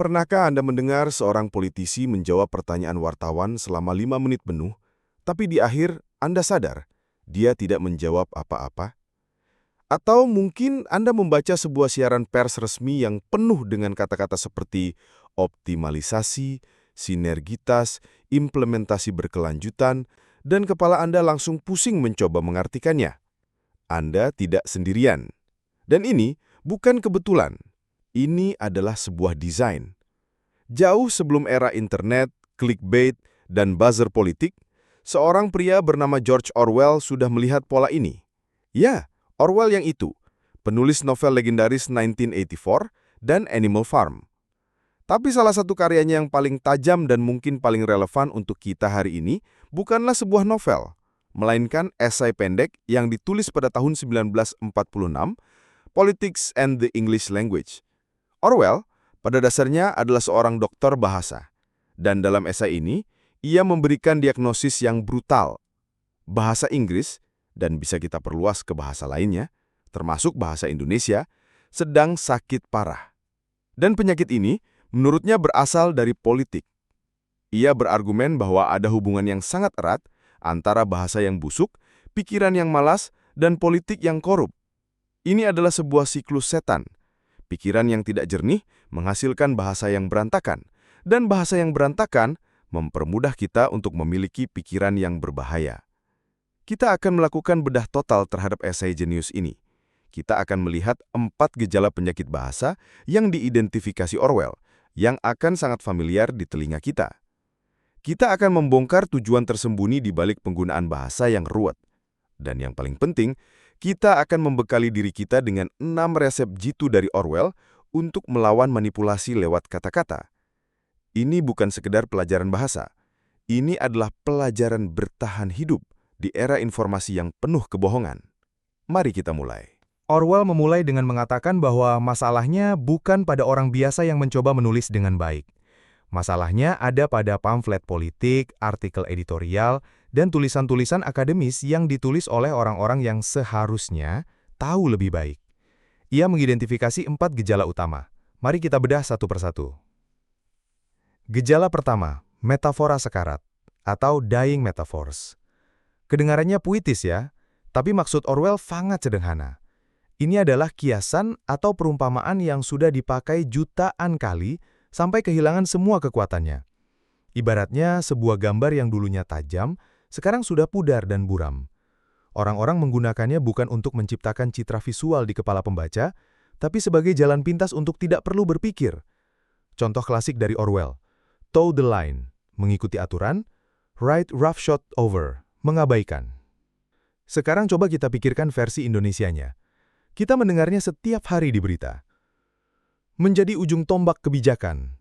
Pernahkah Anda mendengar seorang politisi menjawab pertanyaan wartawan selama 5 menit penuh, tapi di akhir Anda sadar dia tidak menjawab apa-apa? Atau mungkin Anda membaca sebuah siaran pers resmi yang penuh dengan kata-kata seperti optimalisasi, sinergitas, implementasi berkelanjutan, dan kepala Anda langsung pusing mencoba mengartikannya. Anda tidak sendirian. Dan ini bukan kebetulan. Ini adalah sebuah desain. Jauh sebelum era internet, clickbait, dan buzzer politik, seorang pria bernama George Orwell sudah melihat pola ini. Ya, Orwell yang itu, penulis novel legendaris 1984 dan Animal Farm. Tapi salah satu karyanya yang paling tajam dan mungkin paling relevan untuk kita hari ini bukanlah sebuah novel, melainkan esai pendek yang ditulis pada tahun 1946, Politics and the English Language. Orwell pada dasarnya adalah seorang dokter bahasa, dan dalam esai ini, ia memberikan diagnosis yang brutal. Bahasa Inggris, dan bisa kita perluas ke bahasa lainnya, termasuk bahasa Indonesia, sedang sakit parah. Dan penyakit ini, menurutnya berasal dari politik. Ia berargumen bahwa ada hubungan yang sangat erat antara bahasa yang busuk, pikiran yang malas, dan politik yang korup. Ini adalah sebuah siklus setan. Pikiran yang tidak jernih menghasilkan bahasa yang berantakan, dan bahasa yang berantakan mempermudah kita untuk memiliki pikiran yang berbahaya. Kita akan melakukan bedah total terhadap esai jenius ini. Kita akan melihat 4 gejala penyakit bahasa yang diidentifikasi Orwell, yang akan sangat familiar di telinga kita. Kita akan membongkar tujuan tersembunyi di balik penggunaan bahasa yang ruwet. Dan yang paling penting, kita akan membekali diri kita dengan 6 resep jitu dari Orwell untuk melawan manipulasi lewat kata-kata. Ini bukan sekedar pelajaran bahasa. Ini adalah pelajaran bertahan hidup di era informasi yang penuh kebohongan. Mari kita mulai. Orwell memulai dengan mengatakan bahwa masalahnya bukan pada orang biasa yang mencoba menulis dengan baik. Masalahnya ada pada pamflet politik, artikel editorial, dan tulisan-tulisan akademis yang ditulis oleh orang-orang yang seharusnya tahu lebih baik. Ia mengidentifikasi 4 gejala utama. Mari kita bedah satu persatu. Gejala pertama, metafora sekarat, atau dying metaphors. Kedengarannya puitis ya, tapi maksud Orwell sangat sederhana. Ini adalah kiasan atau perumpamaan yang sudah dipakai jutaan kali sampai kehilangan semua kekuatannya. Ibaratnya sebuah gambar yang dulunya tajam, sekarang sudah pudar dan buram. Orang-orang menggunakannya bukan untuk menciptakan citra visual di kepala pembaca, tapi sebagai jalan pintas untuk tidak perlu berpikir. Contoh klasik dari Orwell, toe the line, mengikuti aturan, write roughshod over, mengabaikan. Sekarang coba kita pikirkan versi Indonesianya. Kita mendengarnya setiap hari di berita. Menjadi ujung tombak kebijakan.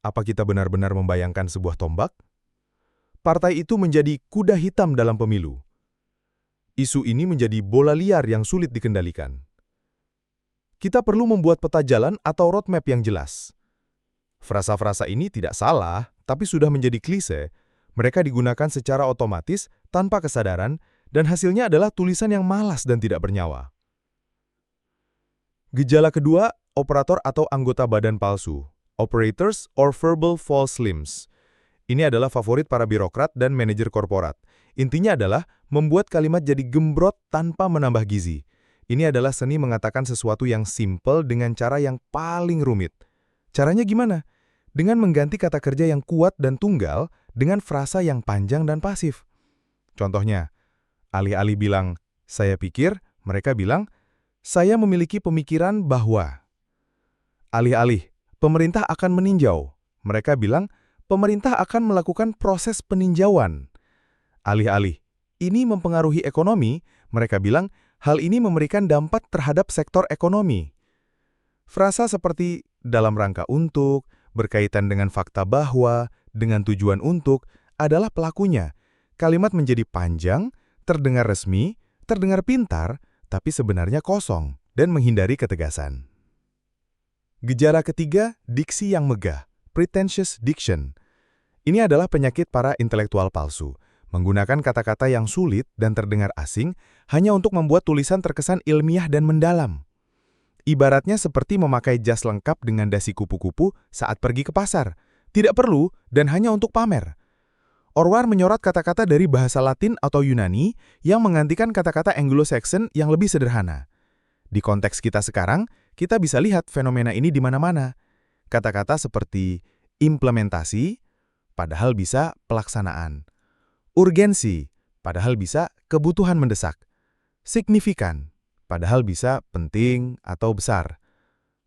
Apa kita benar-benar membayangkan sebuah tombak? Partai itu menjadi kuda hitam dalam pemilu. Isu ini menjadi bola liar yang sulit dikendalikan. Kita perlu membuat peta jalan atau roadmap yang jelas. Frasa-frasa ini tidak salah, tapi sudah menjadi klise. Mereka digunakan secara otomatis, tanpa kesadaran, dan hasilnya adalah tulisan yang malas dan tidak bernyawa. Gejala kedua, operator atau anggota badan palsu. Operators or verbal false limbs. Ini adalah favorit para birokrat dan manajer korporat. Intinya adalah membuat kalimat jadi gembrot tanpa menambah gizi. Ini adalah seni mengatakan sesuatu yang simple dengan cara yang paling rumit. Caranya gimana? Dengan mengganti kata kerja yang kuat dan tunggal dengan frasa yang panjang dan pasif. Contohnya, alih-alih bilang, saya pikir, mereka bilang, saya memiliki pemikiran bahwa. Alih-alih, pemerintah akan meninjau. Mereka bilang, pemerintah akan melakukan proses peninjauan. Alih-alih, ini mempengaruhi ekonomi, mereka bilang, hal ini memberikan dampak terhadap sektor ekonomi. Frasa seperti dalam rangka untuk, berkaitan dengan fakta bahwa, dengan tujuan untuk, adalah pelakunya. Kalimat menjadi panjang, terdengar resmi, terdengar pintar, tapi sebenarnya kosong, dan menghindari ketegasan. Gejala ketiga, diksi yang megah, pretentious diction. Ini adalah penyakit para intelektual palsu, menggunakan kata-kata yang sulit dan terdengar asing hanya untuk membuat tulisan terkesan ilmiah dan mendalam. Ibaratnya seperti memakai jas lengkap dengan dasi kupu-kupu saat pergi ke pasar. Tidak perlu dan hanya untuk pamer. Orwell menyorot kata-kata dari bahasa Latin atau Yunani yang menggantikan kata-kata Anglo-Saxon yang lebih sederhana. Di konteks kita sekarang, kita bisa lihat fenomena ini di mana-mana. Kata-kata seperti implementasi, padahal bisa pelaksanaan. Urgensi, padahal bisa kebutuhan mendesak. Signifikan, padahal bisa penting atau besar.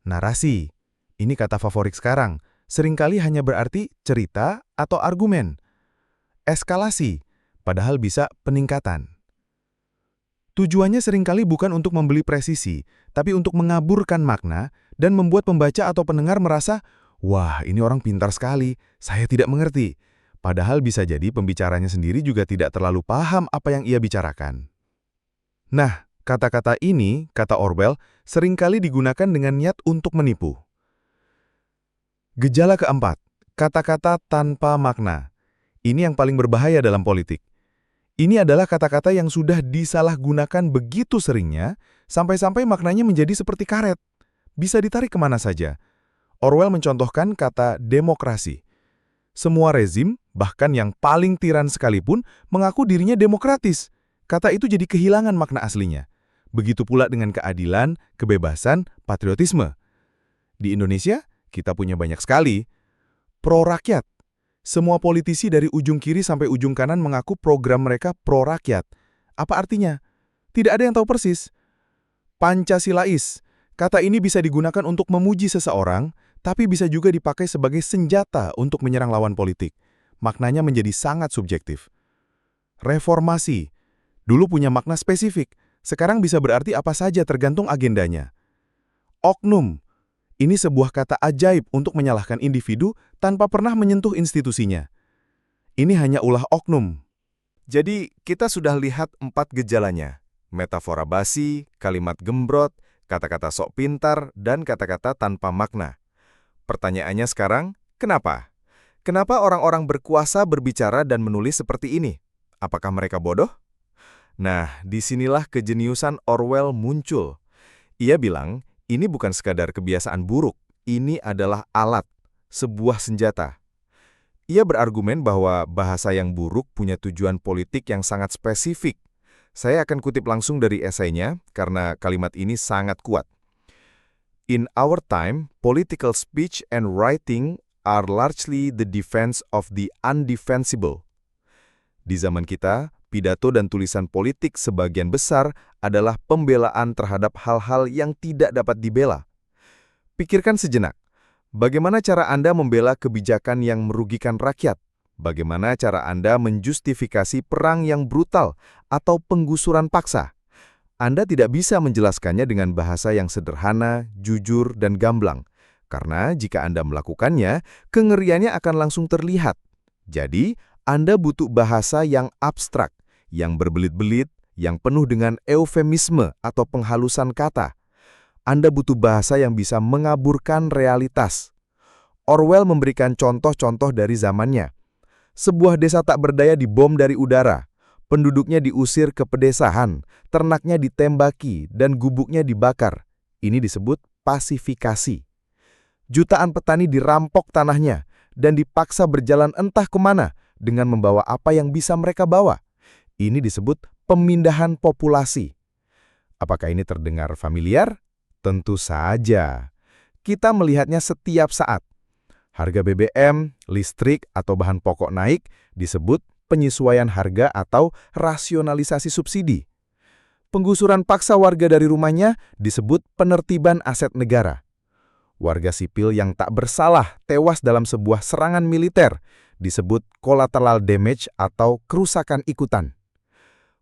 Narasi, ini kata favorit sekarang, seringkali hanya berarti cerita atau argumen. Eskalasi, padahal bisa peningkatan. Tujuannya seringkali bukan untuk membeli presisi, tapi untuk mengaburkan makna dan membuat pembaca atau pendengar merasa, wah, ini orang pintar sekali, saya tidak mengerti. Padahal bisa jadi pembicaranya sendiri juga tidak terlalu paham apa yang ia bicarakan. Nah, kata-kata ini, kata Orwell, seringkali digunakan dengan niat untuk menipu. Gejala keempat, kata-kata tanpa makna. Ini yang paling berbahaya dalam politik. Ini adalah kata-kata yang sudah disalahgunakan begitu seringnya, sampai-sampai maknanya menjadi seperti karet. Bisa ditarik kemana saja. Orwell mencontohkan kata demokrasi. Semua rezim, bahkan yang paling tiran sekalipun, mengaku dirinya demokratis. Kata itu jadi kehilangan makna aslinya. Begitu pula dengan keadilan, kebebasan, patriotisme. Di Indonesia, kita punya banyak sekali. Pro-rakyat. Semua politisi dari ujung kiri sampai ujung kanan mengaku program mereka pro-rakyat. Apa artinya? Tidak ada yang tahu persis. Pancasilais. Kata ini bisa digunakan untuk memuji seseorang, tapi bisa juga dipakai sebagai senjata untuk menyerang lawan politik. Maknanya menjadi sangat subjektif. Reformasi. Dulu punya makna spesifik, sekarang bisa berarti apa saja tergantung agendanya. Oknum. Ini sebuah kata ajaib untuk menyalahkan individu tanpa pernah menyentuh institusinya. Ini hanya ulah oknum. Jadi, kita sudah lihat 4 gejalanya. Metafora basi, kalimat gembrot, kata-kata sok pintar, dan kata-kata tanpa makna. Pertanyaannya sekarang, kenapa? Kenapa orang-orang berkuasa berbicara dan menulis seperti ini? Apakah mereka bodoh? Nah, disinilah kejeniusan Orwell muncul. Ia bilang, ini bukan sekadar kebiasaan buruk, ini adalah alat, sebuah senjata. Ia berargumen bahwa bahasa yang buruk punya tujuan politik yang sangat spesifik. Saya akan kutip langsung dari esainya, karena kalimat ini sangat kuat. In our time, political speech and writing are largely the defense of the undefensible. Di zaman kita, pidato dan tulisan politik sebagian besar adalah pembelaan terhadap hal-hal yang tidak dapat dibela. Pikirkan sejenak, bagaimana cara Anda membela kebijakan yang merugikan rakyat? Bagaimana cara Anda menjustifikasi perang yang brutal atau penggusuran paksa? Anda tidak bisa menjelaskannya dengan bahasa yang sederhana, jujur, dan gamblang. Karena jika Anda melakukannya, kengeriannya akan langsung terlihat. Jadi, Anda butuh bahasa yang abstrak, yang berbelit-belit, yang penuh dengan eufemisme atau penghalusan kata. Anda butuh bahasa yang bisa mengaburkan realitas. Orwell memberikan contoh-contoh dari zamannya. Sebuah desa tak berdaya dibom dari udara. Penduduknya diusir ke pedesaan, ternaknya ditembaki, dan gubuknya dibakar. Ini disebut pasifikasi. Jutaan petani dirampok tanahnya, dan dipaksa berjalan entah kemana dengan membawa apa yang bisa mereka bawa. Ini disebut pemindahan populasi. Apakah ini terdengar familiar? Tentu saja. Kita melihatnya setiap saat. Harga BBM, listrik, atau bahan pokok naik disebut penyesuaian harga atau rasionalisasi subsidi. Penggusuran paksa warga dari rumahnya disebut penertiban aset negara. Warga sipil yang tak bersalah tewas dalam sebuah serangan militer disebut collateral damage atau kerusakan ikutan.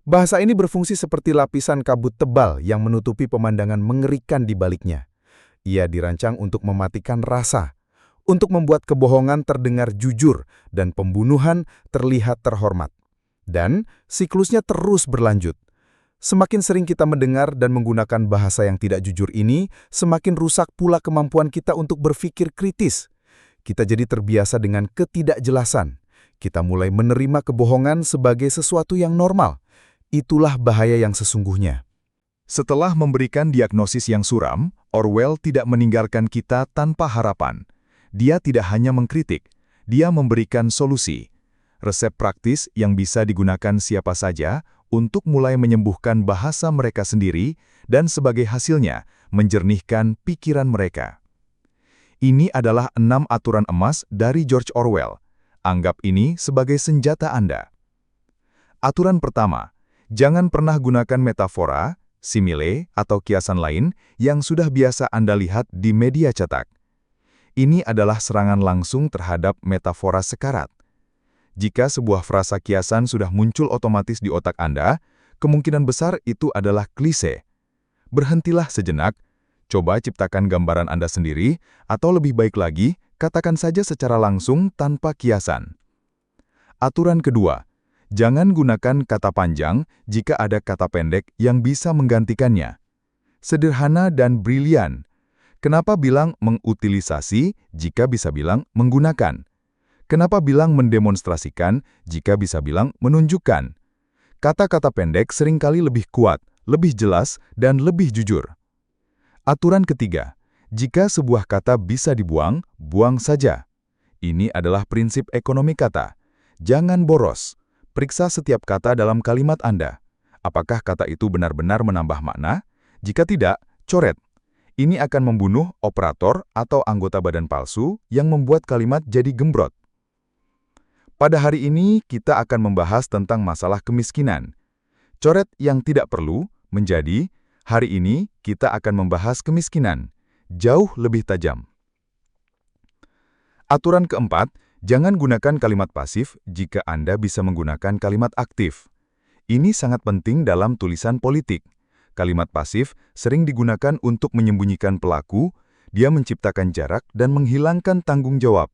Bahasa ini berfungsi seperti lapisan kabut tebal yang menutupi pemandangan mengerikan di baliknya. Ia dirancang untuk mematikan rasa, untuk membuat kebohongan terdengar jujur dan pembunuhan terlihat terhormat. Dan siklusnya terus berlanjut. Semakin sering kita mendengar dan menggunakan bahasa yang tidak jujur ini, semakin rusak pula kemampuan kita untuk berpikir kritis. Kita jadi terbiasa dengan ketidakjelasan. Kita mulai menerima kebohongan sebagai sesuatu yang normal. Itulah bahaya yang sesungguhnya. Setelah memberikan diagnosis yang suram, Orwell tidak meninggalkan kita tanpa harapan. Dia tidak hanya mengkritik, dia memberikan solusi. Resep praktis yang bisa digunakan siapa saja untuk mulai menyembuhkan bahasa mereka sendiri dan sebagai hasilnya menjernihkan pikiran mereka. Ini adalah 6 aturan emas dari George Orwell. Anggap ini sebagai senjata Anda. Aturan pertama, jangan pernah gunakan metafora, simile, atau kiasan lain yang sudah biasa Anda lihat di media cetak. Ini adalah serangan langsung terhadap metafora sekarat. Jika sebuah frasa kiasan sudah muncul otomatis di otak Anda, kemungkinan besar itu adalah klise. Berhentilah sejenak, coba ciptakan gambaran Anda sendiri, atau lebih baik lagi, katakan saja secara langsung tanpa kiasan. Aturan kedua, jangan gunakan kata panjang jika ada kata pendek yang bisa menggantikannya. Sederhana dan brilian. Kenapa bilang mengutilisasi jika bisa bilang menggunakan? Kenapa bilang mendemonstrasikan jika bisa bilang menunjukkan? Kata-kata pendek seringkali lebih kuat, lebih jelas, dan lebih jujur. Aturan ketiga, jika sebuah kata bisa dibuang, buang saja. Ini adalah prinsip ekonomi kata. Jangan boros. Periksa setiap kata dalam kalimat Anda. Apakah kata itu benar-benar menambah makna? Jika tidak, coret. Ini akan membunuh operator atau anggota badan palsu yang membuat kalimat jadi gembrot. Pada hari ini, kita akan membahas tentang masalah kemiskinan. Coret yang tidak perlu menjadi, hari ini kita akan membahas kemiskinan. Jauh lebih tajam. Aturan keempat, jangan gunakan kalimat pasif jika Anda bisa menggunakan kalimat aktif. Ini sangat penting dalam tulisan politik. Kalimat pasif sering digunakan untuk menyembunyikan pelaku, dia menciptakan jarak dan menghilangkan tanggung jawab.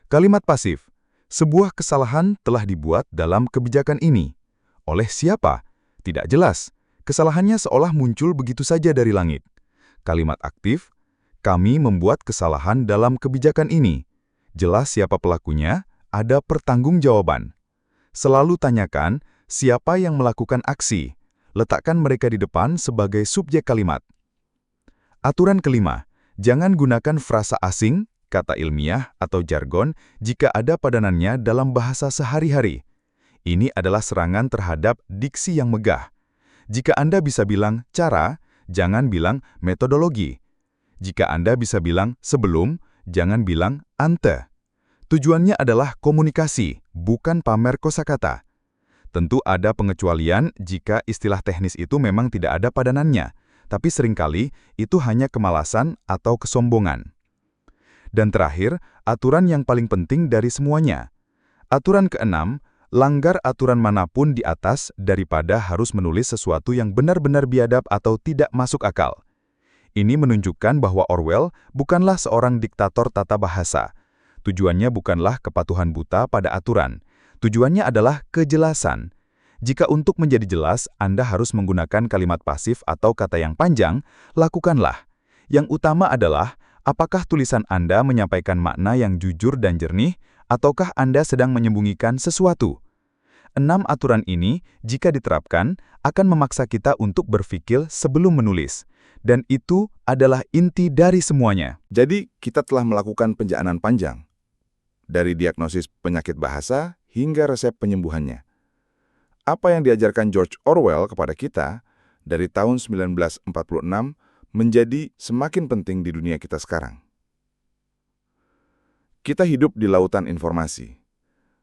Kalimat pasif, sebuah kesalahan telah dibuat dalam kebijakan ini. Oleh siapa? Tidak jelas. Kesalahannya seolah muncul begitu saja dari langit. Kalimat aktif, kami membuat kesalahan dalam kebijakan ini. Jelas siapa pelakunya, ada pertanggungjawaban. Selalu tanyakan siapa yang melakukan aksi. Letakkan mereka di depan sebagai subjek kalimat. Aturan kelima, jangan gunakan frasa asing, kata ilmiah atau jargon jika ada padanannya dalam bahasa sehari-hari. Ini adalah serangan terhadap diksi yang megah. Jika Anda bisa bilang cara, jangan bilang metodologi. Jika Anda bisa bilang sebelum, jangan bilang ante. Tujuannya adalah komunikasi, bukan pamer kosakata. Tentu ada pengecualian jika istilah teknis itu memang tidak ada padanannya, tapi seringkali itu hanya kemalasan atau kesombongan. Dan terakhir, aturan yang paling penting dari semuanya. Aturan keenam, langgar aturan manapun di atas daripada harus menulis sesuatu yang benar-benar biadab atau tidak masuk akal. Ini menunjukkan bahwa Orwell bukanlah seorang diktator tata bahasa. Tujuannya bukanlah kepatuhan buta pada aturan. Tujuannya adalah kejelasan. Jika untuk menjadi jelas, Anda harus menggunakan kalimat pasif atau kata yang panjang, lakukanlah. Yang utama adalah, apakah tulisan Anda menyampaikan makna yang jujur dan jernih, ataukah Anda sedang menyembunyikan sesuatu? 6 aturan ini, jika diterapkan, akan memaksa kita untuk berpikir sebelum menulis. Dan itu adalah inti dari semuanya. Jadi, kita telah melakukan penjelasan panjang. Dari diagnosis penyakit bahasa hingga resep penyembuhannya. Apa yang diajarkan George Orwell kepada kita dari tahun 1946 menjadi semakin penting di dunia kita sekarang. Kita hidup di lautan informasi.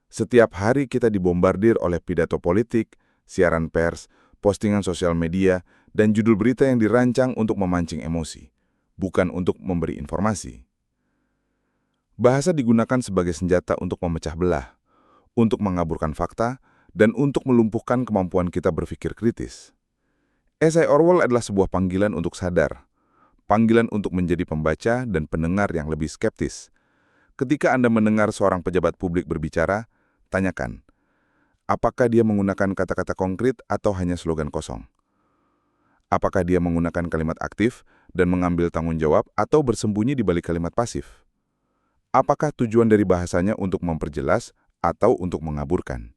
Setiap hari kita dibombardir oleh pidato politik, siaran pers, postingan sosial media, dan judul berita yang dirancang untuk memancing emosi, bukan untuk memberi informasi. Bahasa digunakan sebagai senjata untuk memecah belah, untuk mengaburkan fakta, dan untuk melumpuhkan kemampuan kita berpikir kritis. Esai Orwell adalah sebuah panggilan untuk sadar, panggilan untuk menjadi pembaca dan pendengar yang lebih skeptis. Ketika Anda mendengar seorang pejabat publik berbicara, tanyakan, apakah dia menggunakan kata-kata konkret atau hanya slogan kosong? Apakah dia menggunakan kalimat aktif dan mengambil tanggung jawab atau bersembunyi di balik kalimat pasif? Apakah tujuan dari bahasanya untuk memperjelas atau untuk mengaburkan?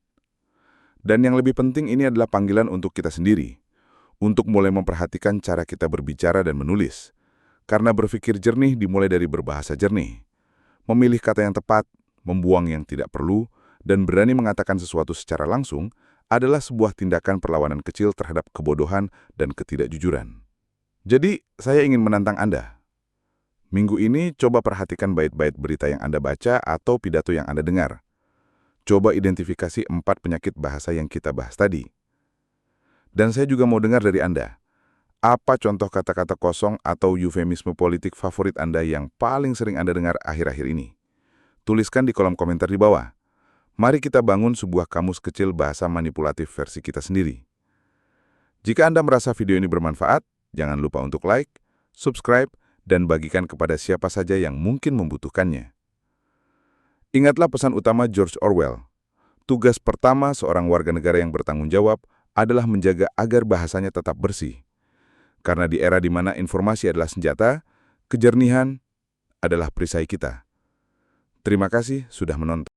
Dan yang lebih penting, ini adalah panggilan untuk kita sendiri, untuk mulai memperhatikan cara kita berbicara dan menulis. Karena berpikir jernih dimulai dari berbahasa jernih. Memilih kata yang tepat, membuang yang tidak perlu, dan berani mengatakan sesuatu secara langsung adalah sebuah tindakan perlawanan kecil terhadap kebodohan dan ketidakjujuran. Jadi, saya ingin menantang Anda. Minggu ini, coba perhatikan bait-bait berita yang Anda baca atau pidato yang Anda dengar. Coba identifikasi 4 penyakit bahasa yang kita bahas tadi. Dan saya juga mau dengar dari Anda. Apa contoh kata-kata kosong atau eufemisme politik favorit Anda yang paling sering Anda dengar akhir-akhir ini? Tuliskan di kolom komentar di bawah. Mari kita bangun sebuah kamus kecil bahasa manipulatif versi kita sendiri. Jika Anda merasa video ini bermanfaat, jangan lupa untuk like, subscribe, dan bagikan kepada siapa saja yang mungkin membutuhkannya. Ingatlah pesan utama George Orwell. Tugas pertama seorang warga negara yang bertanggung jawab adalah menjaga agar bahasanya tetap bersih. Karena di era di mana informasi adalah senjata, kejernihan adalah perisai kita. Terima kasih sudah menonton.